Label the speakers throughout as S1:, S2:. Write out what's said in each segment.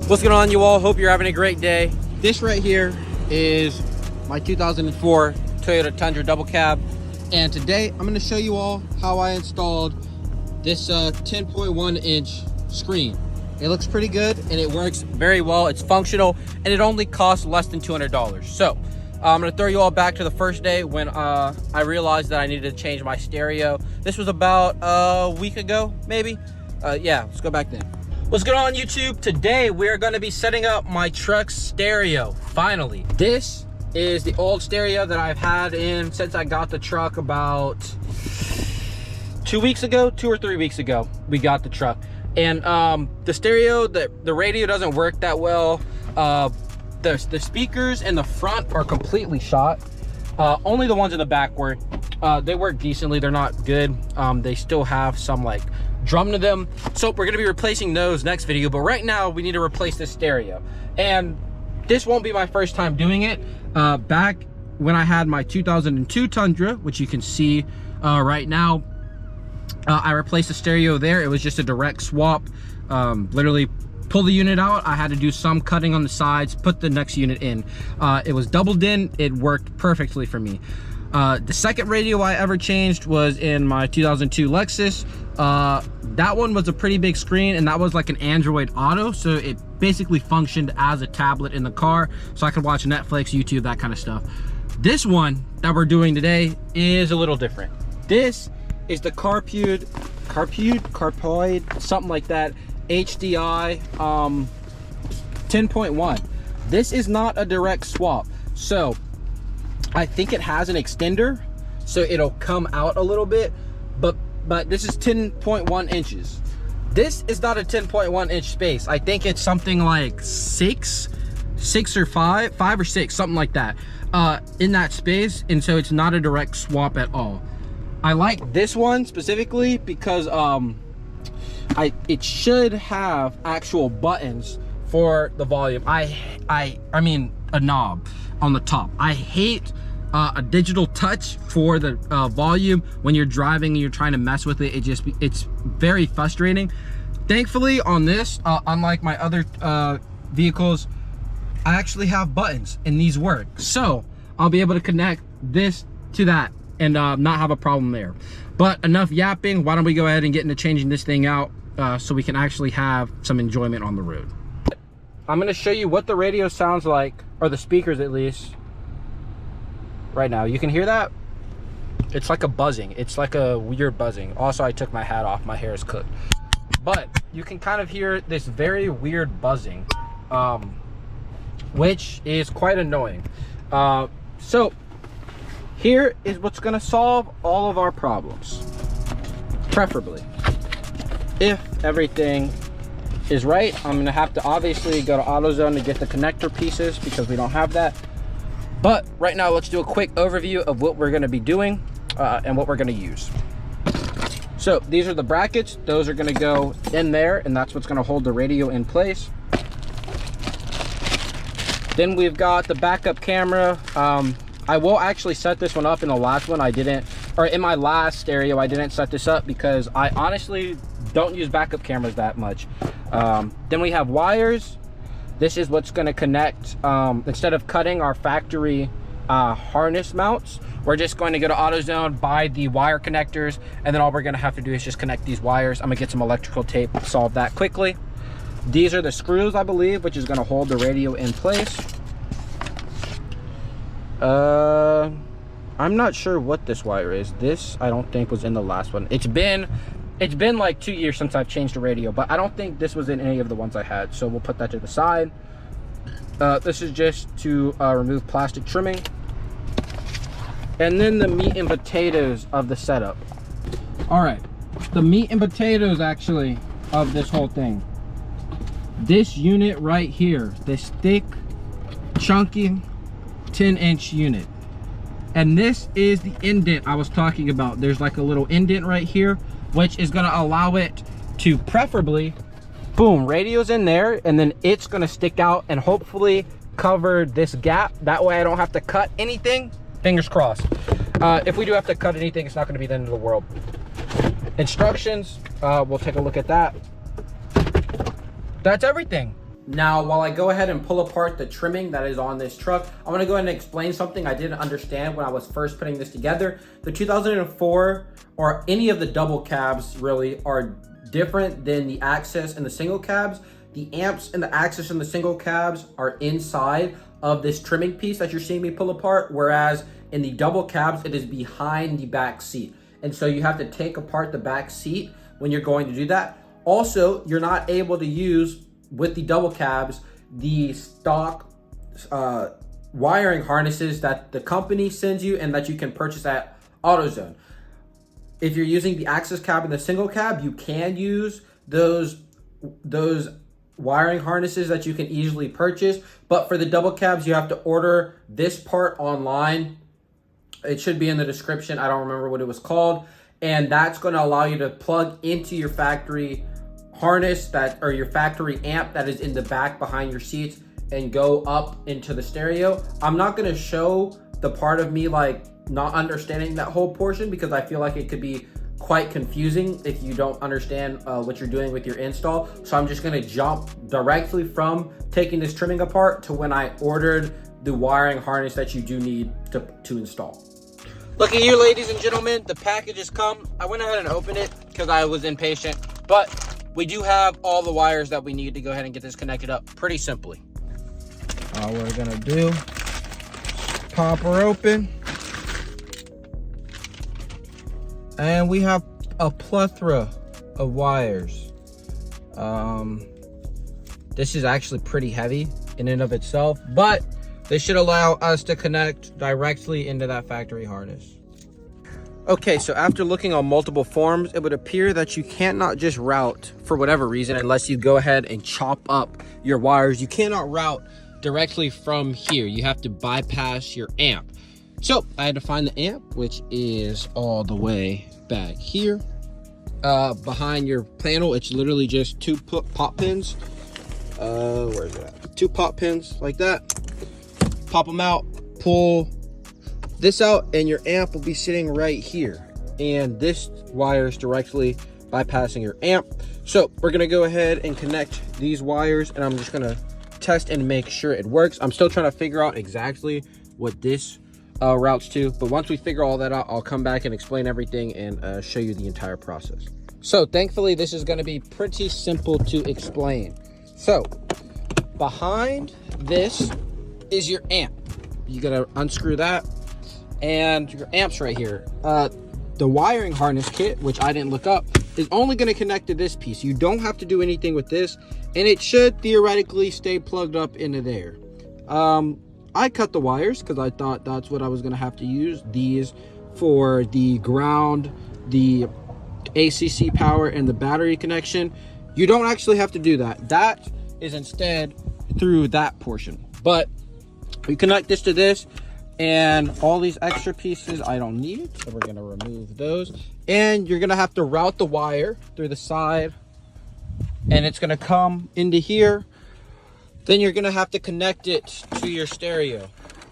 S1: What's going on, you all? Hope you're having a great day. This right here is my 2004 Toyota Tundra double cab, and today I'm going to show you all how I installed this 10.1 inch screen. It looks pretty good and it works very well. It's functional and it only costs less than $200. So I'm going to throw you all back to the first day when I realized that I needed to change my stereo. This was about a week ago, maybe. Yeah, let's go back then. What's going on, YouTube? Today we're going to be setting up my truck's stereo. Finally, this is the old stereo that I've had in since I got the truck about 2 weeks ago, 2 or 3 weeks ago. We got the truck, and the stereo, the radio doesn't work that well. The speakers in the front are completely shot. Only the ones in the back work. They work decently. They're not good. They still have some like drum to them, so we're going to be replacing those next video. But right now we need to replace this stereo, and this won't be my first time doing it. Back when I had my 2002 Tundra, which you can see right now, I replaced the stereo there. It was just a direct swap. Literally pull the unit out. I had to do some cutting on the sides, put the next unit in. It was doubled in. It worked perfectly for me. The second radio I ever changed was in my 2002 Lexus. That one was a pretty big screen, and that was like an Android Auto, so it basically functioned as a tablet in the car, so I could watch Netflix, YouTube, that kind of stuff. This one that we're doing today is a little different. This is the Carpoid, something like that, HDI 10.1. This is not a direct swap, so I think it has an extender, so it'll come out a little bit, but this is 10.1 inches. This is not a 10.1 inch space. I think it's something like six or five or six, something like that, in that space, and so it's not a direct swap at all. I like this one specifically because it should have actual buttons for the volume. I mean a knob on the top. I hate a digital touch for the volume when you're driving and you're trying to mess with it. It's very frustrating. Thankfully on this, unlike my other vehicles, I actually have buttons and these work, so I'll be able to connect this to that and not have a problem there. But enough yapping. Why don't we go ahead and get into changing this thing out so we can actually have some enjoyment on the road. I'm going to show you what the radio sounds like, or the speakers at least, right now. You can hear that? It's like a buzzing. It's like a weird buzzing. Also, I took my hat off. My hair is cooked. But you can kind of hear this very weird buzzing, which is quite annoying. So here is what's going to solve all of our problems, preferably. If everything is right, I'm going to have to obviously go to AutoZone to get the connector pieces because we don't have that. But right now, let's do a quick overview of what we're going to be doing and what we're going to use. So these are the brackets. Those are going to go in there, and that's what's going to hold the radio in place. Then we've got the backup camera. I will actually set this one up. In the last one I didn't, or in my last stereo I didn't set this up because I honestly don't use backup cameras that much. Then we have wires. This is what's going to connect, instead of cutting our factory harness mounts, we're just going to go to AutoZone, buy the wire connectors, and then all we're going to have to do is just connect these wires. I'm going to get some electrical tape, solve that quickly. These are the screws, I believe, which is going to hold the radio in place. I'm not sure what this wire is. This, I don't think, was in the last one. It's been like 2 years since I've changed the radio, but I don't think this was in any of the ones I had, so we'll put that to the side. This is just to remove plastic trimming. And then the meat and potatoes of the setup. All right, the meat and potatoes actually of this whole thing. This unit right here, this thick, chunky 10-inch unit. And this is the indent I was talking about. There's like a little indent right here, which is going to allow it to preferably, boom, radio's in there, and then it's going to stick out and hopefully cover this gap. That way I don't have to cut anything. Fingers crossed. If we do have to cut anything, it's not going to be the end of the world. Instructions, we'll take a look at that. That's everything. Now, while I go ahead and pull apart the trimming that is on this truck, I'm gonna go ahead and explain something I didn't understand when I was first putting this together. The 2004, or any of the double cabs really, are different than the Access and the single cabs. The amps and the Access and the single cabs are inside of this trimming piece that you're seeing me pull apart, whereas in the double cabs, it is behind the back seat. And so you have to take apart the back seat when you're going to do that. Also, you're not able to use, with the double cabs, the stock wiring harnesses that the company sends you and that you can purchase at AutoZone. If you're using the Access cab and the single cab, you can use those wiring harnesses that you can easily purchase. But for the double cabs, you have to order this part online. It should be in the description. I don't remember what it was called. And that's going to allow you to plug into your factory harness or your factory amp that is in the back behind your seats and go up into the stereo. I'm not going to show the part of me like not understanding that whole portion, because I feel like it could be quite confusing if you don't understand what you're doing with your install. So I'm just going to jump directly from taking this trimming apart to when I ordered the wiring harness that you do need to install. Look at you, ladies and gentlemen, the package has come. I went ahead and opened it because I was impatient, but we do have all the wires that we need to go ahead and get this connected up pretty simply. All we're gonna do, pop her open. And we have a plethora of wires. This is actually pretty heavy in and of itself, but this should allow us to connect directly into that factory harness. Okay, so after looking on multiple forums, it would appear that you cannot just route, for whatever reason, unless you go ahead and chop up your wires. You cannot route directly from here. You have to bypass your amp. So I had to find the amp, which is all the way back here. Behind your panel, it's literally just two pop pins. Where is it at? Two pop pins like that. Pop them out, pull this out, and your amp will be sitting right here. And this wires directly bypassing your amp. So we're gonna go ahead and connect these wires, and I'm just gonna test and make sure it works. I'm still trying to figure out exactly what this routes to, but once we figure all that out, I'll come back and explain everything and show you the entire process. So thankfully, this is gonna be pretty simple to explain. So behind this is your amp. You gotta unscrew that, and your amp's right here. The wiring harness kit, which I didn't look up, is only going to connect to this piece. You don't have to do anything with this, and it should theoretically stay plugged up into there. I cut the wires because I thought that's what I was going to have to use these for the ground, the ACC power, and the battery connection. You don't actually have to do that. That is instead through that portion. But we connect this to this, and all these extra pieces I don't need, so we're gonna remove those. And you're gonna have to route the wire through the side, and it's gonna come into here. Then you're gonna have to connect it to your stereo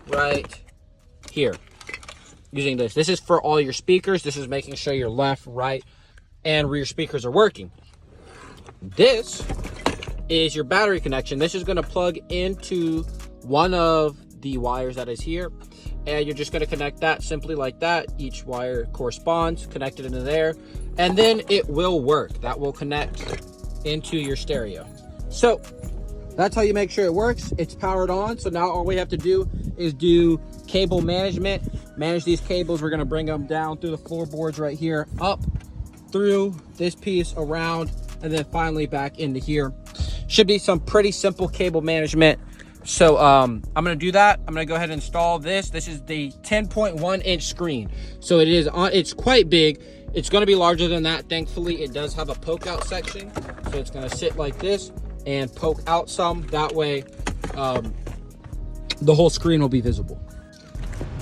S1: right here using this. This is for all your speakers. This is making sure your left, right, and rear speakers are working. This is your battery connection. This is gonna plug into one of the wires that is here, and you're just going to connect that simply like that. Each wire corresponds, connected into there, and then it will work. That will connect into your stereo. So that's how you make sure it works. It's powered on. So now all we have to do is do cable management, manage these cables. We're going to bring them down through the floorboards right here, up through this piece, around, and then finally back into here. Should be some pretty simple cable management. So I'm gonna do that. I'm gonna go ahead and install this. This is the 10.1 inch screen. So it is on, it's quite big. It's gonna be larger than that. Thankfully, it does have a poke out section. So it's gonna sit like this and poke out some. That way, the whole screen will be visible.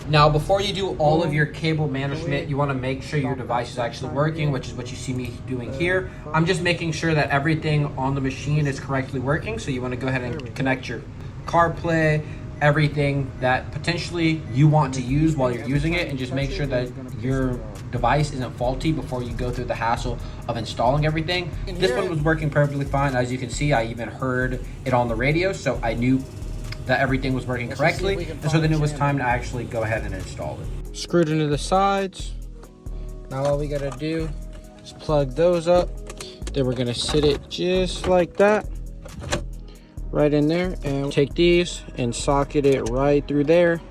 S1: Now, before you do all of your cable management, you wanna make sure your device is actually working, which is what you see me doing here. I'm just making sure that everything on the machine is correctly working. So you wanna go ahead and connect your CarPlay, everything that potentially you want to use while you're using it, and just make sure that your device isn't faulty before you go through the hassle of installing everything. This one was working perfectly fine. As you can see, I even heard it on the radio, so I knew that everything was working correctly, and so then it was time to actually go ahead and install it. Screwed into the sides. Now all we gotta do is plug those up. Then we're gonna sit it just like that, right in there, and take these and socket it right through there,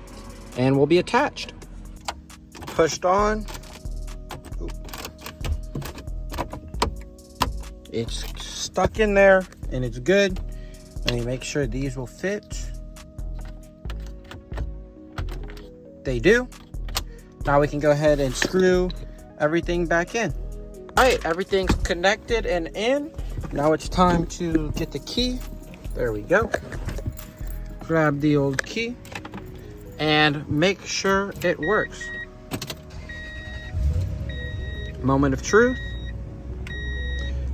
S1: and we'll be attached. Pushed on. It's stuck in there and it's good. Let me make sure these will fit. They do. Now we can go ahead and screw everything back in. All right, everything's connected and in. Now it's time to get the key. There we go. Grab the old key and make sure it works. Moment of truth.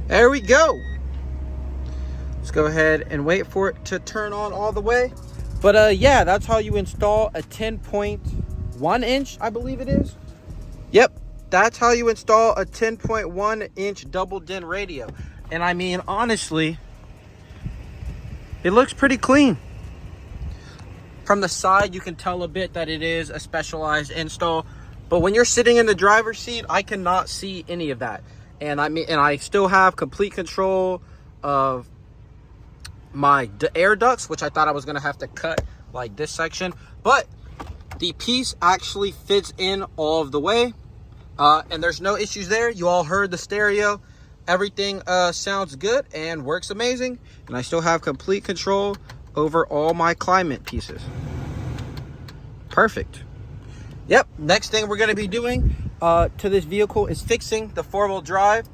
S1: There we go. Let's go ahead and wait for it to turn on all the way. But yeah, that's how you install a 10.1 inch, I believe it is. Yep, that's how you install a 10.1 inch double DIN radio. And I mean, honestly, it looks pretty clean. From the side, you can tell a bit that it is a specialized install. But when you're sitting in the driver's seat, I cannot see any of that. And I still have complete control of my air ducts, which I thought I was gonna have to cut like this section, but the piece actually fits in all of the way, and there's no issues there. You all heard the stereo. Everything sounds good and works amazing, and I still have complete control over all my climate pieces. Perfect. Yep, next thing we're gonna be doing to this vehicle is fixing the four-wheel drive,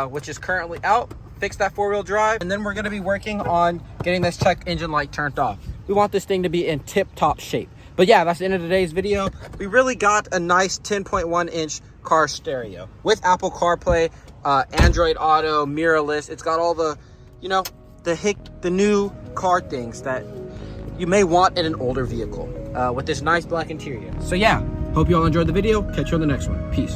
S1: which is currently out. Fix that four-wheel drive, and then we're going to be working on getting this check engine light turned off. We want this thing to be in tip-top shape. But yeah, that's the end of today's video. We really got a nice 10.1 inch car stereo with Apple CarPlay, Android Auto, mirrorless. It's got all the, you know, the new car things that you may want in an older vehicle with this nice black interior. So yeah, hope you all enjoyed the video. Catch you on the next one. Peace.